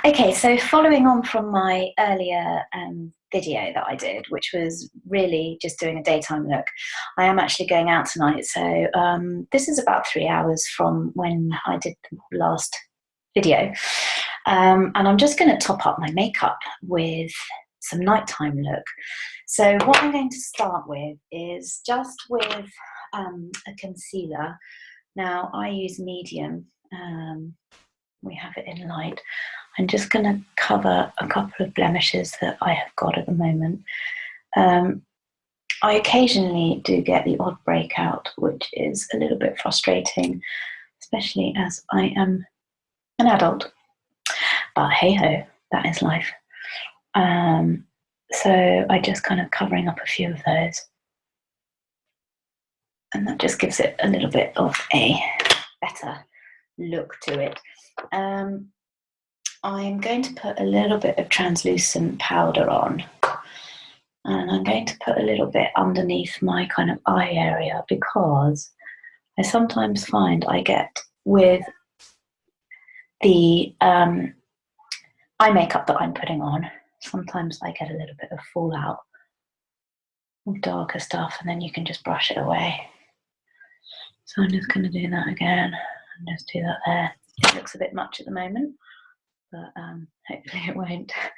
Okay, so following on from my earlier video that I did, which was really just doing a daytime look, I am actually going out tonight. So this is about 3 hours from when I did the last video. And I'm just going to top up my makeup with some nighttime look. So what I'm going to start with is just with a concealer. Now I use medium. We have it in light. I'm just going to cover a couple of blemishes that I have got at the moment. I occasionally do get the odd breakout, which is a little bit frustrating, especially as I am an adult. But hey ho, that is life. So I just kind of covering up a few of those. And that just gives it a little bit of a better look to it. I'm going to put a little bit of translucent powder on, and I'm going to put a little bit underneath my kind of eye area, because I sometimes find I get with the eye makeup that I'm putting on, sometimes I get a little bit of fallout of darker stuff, and then you can just brush it away. So I'm just going to do that again and just do that there. It looks a bit much at the moment, but hopefully it won't by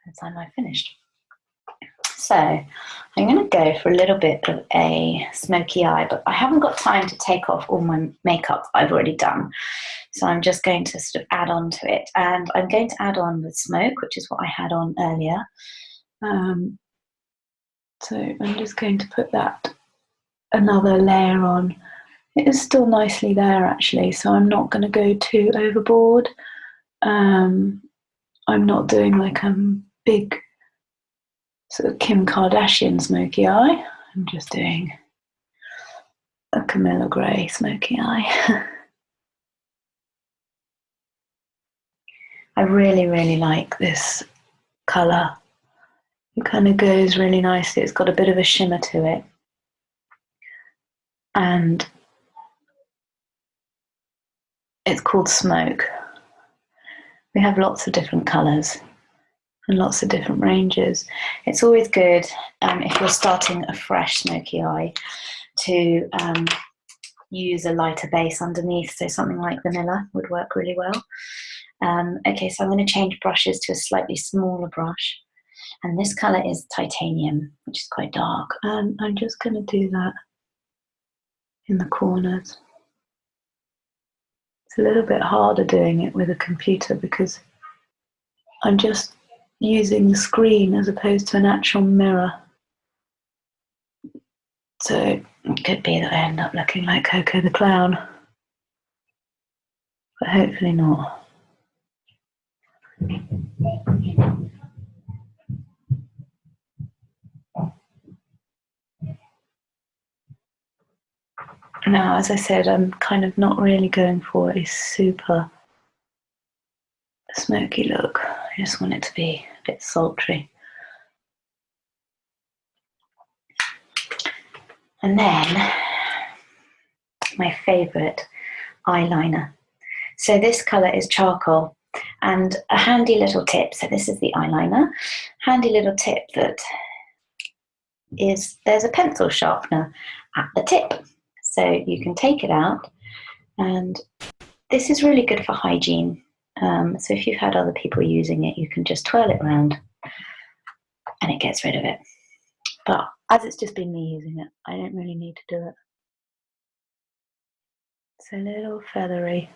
the time I've finished. So I'm going to go for a little bit of a smoky eye, but I haven't got time to take off all my makeup I've already done. So I'm just going to sort of add on to it, and I'm going to add on with smoke, which is what I had on earlier. So I'm just going to put that another layer on. It is still nicely there actually, so I'm not going to go too overboard. I'm not doing like a big sort of Kim Kardashian smoky eye. I'm just doing a Camilla Grey smoky eye. I really, really like this colour. It kind of goes really nicely. It's got a bit of a shimmer to it. And it's called Smoke. We have lots of different colours and lots of different ranges. It's always good if you're starting a fresh smoky eye to use a lighter base underneath, so something like vanilla would work really well. Okay, so I'm going to change brushes to a slightly smaller brush, and this colour is Titanium, which is quite dark, and I'm just going to do that in the corners. It's a little bit harder doing it with a computer because I'm just using the screen as opposed to an actual mirror. So it could be that I end up looking like Coco the Clown, but hopefully not. Now, as I said, I'm kind of not really going for a super smoky look. I just want it to be a bit sultry. And then my favourite eyeliner. So this colour is Charcoal, and a handy little tip, so this is the eyeliner, handy little tip that is there's a pencil sharpener at the tip. So you can take it out, and this is really good for hygiene. So if you've had other people using it, you can just twirl it around and it gets rid of it. But as it's just been me using it, I don't really need to do it. It's a little feathery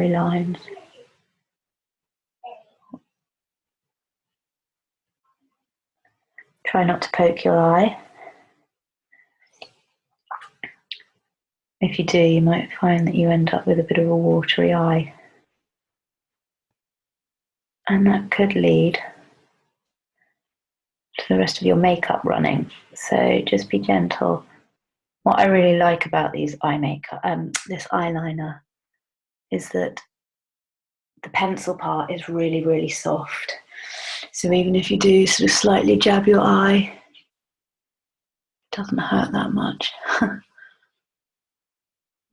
lines. Try not to poke your eye. If you do, you might find that you end up with a bit of a watery eye. And that could lead to the rest of your makeup running. So just be gentle. What I really like about these this eyeliner is that the pencil part is really, really soft. So even if you do sort of slightly jab your eye, it doesn't hurt that much.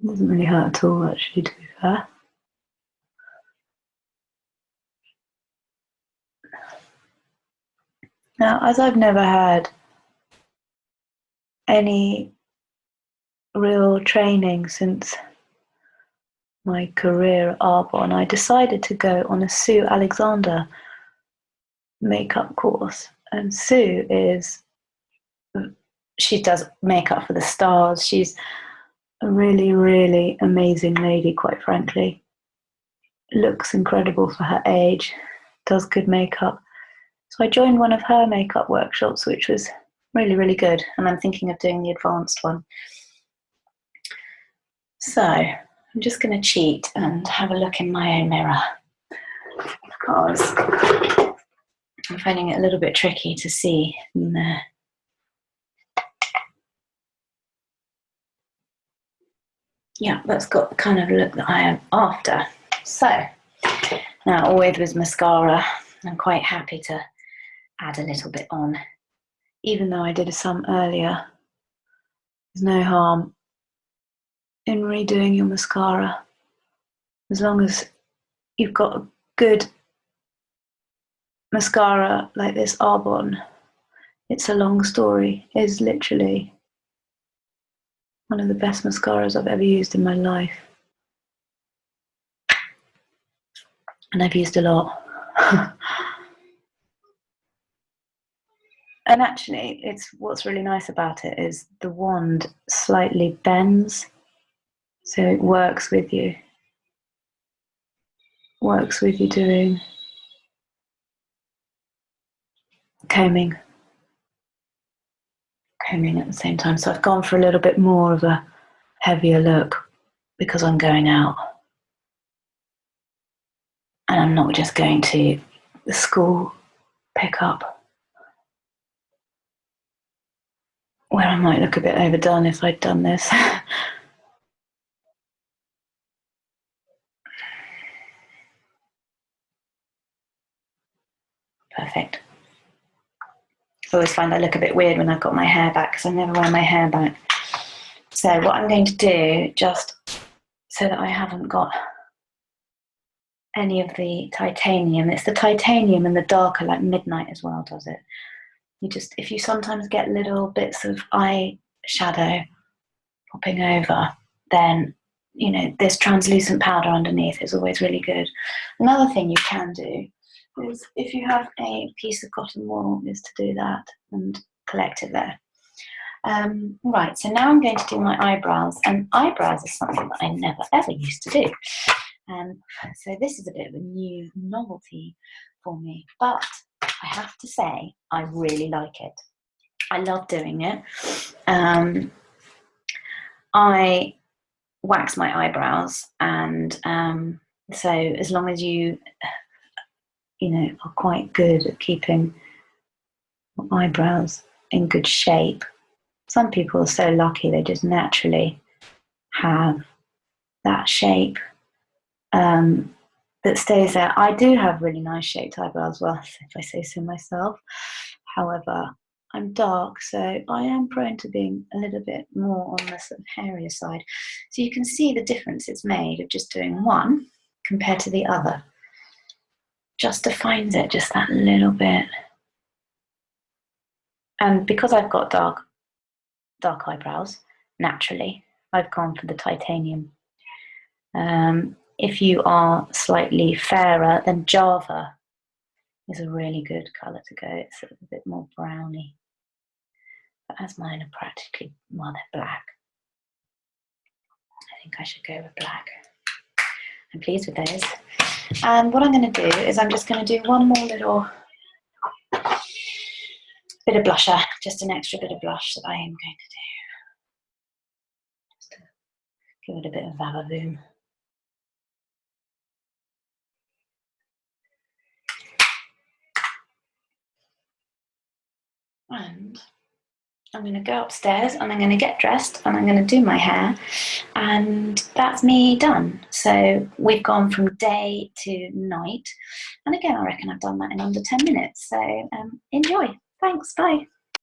Doesn't really hurt at all, actually, to be fair. Now, as I've never had any real training since my career at Arbonne, I decided to go on a Sue Alexander makeup course. And Sue she does makeup for the stars. She's a really, really amazing lady, quite frankly. Looks incredible for her age, does good makeup. So I joined one of her makeup workshops, which was really, really good. And I'm thinking of doing the advanced one. So I'm just going to cheat and have a look in my own mirror, because I'm finding it a little bit tricky to see in there. Yeah, that's got the kind of look that I am after. So now, always with mascara, I'm quite happy to add a little bit on, even though I did some earlier. There's no harm in redoing your mascara, as long as you've got a good mascara like this Arbonne. It's a Long Story. Is literally one of the best mascaras I've ever used in my life, and I've used a lot. And actually, what's really nice about it is the wand slightly bends, so it works with you. Works with you doing combing at the same time. So I've gone for a little bit more of a heavier look because I'm going out. And I'm not just going to the school pickup, where I might look a bit overdone if I'd done this. Perfect. I always find I look a bit weird when I've got my hair back, because I never wear my hair back. So what I'm going to do, just so that I haven't got any of the titanium, it's the titanium and the darker, like Midnight as well does it. If you sometimes get little bits of eye shadow popping over, then this translucent powder underneath is always really good. Another thing you can do is, if you have a piece of cotton wool, is to do that and collect it there. Right, so now I'm going to do my eyebrows, and eyebrows is something that I never ever used to do. So this is a bit of a new novelty for me, but I have to say I really like it. I love doing it. I wax my eyebrows, and so as long as you are quite good at keeping eyebrows in good shape. Some people are so lucky they just naturally have that shape that stays there. I do have really nice shaped eyebrows, well, if I say so myself. However, I'm dark, so I am prone to being a little bit more on the sort of hairier side. So you can see the difference it's made of just doing one compared to the other. Just defines it just that little bit. And because I've got dark eyebrows, naturally, I've gone for the titanium. If you are slightly fairer, then Java is a really good colour to go. It's a bit more browny. But as mine are practically, well, they're black, I think I should go with black. I'm pleased with those. And what I'm going to do is I'm just going to do one more little bit of blusher, just an extra bit of blush that I am going to do. Just to give it a bit of vavavoom. And I'm going to go upstairs and I'm going to get dressed and I'm going to do my hair, and that's me done. So we've gone from day to night, and again I reckon I've done that in under 10 minutes. So enjoy. Thanks, bye.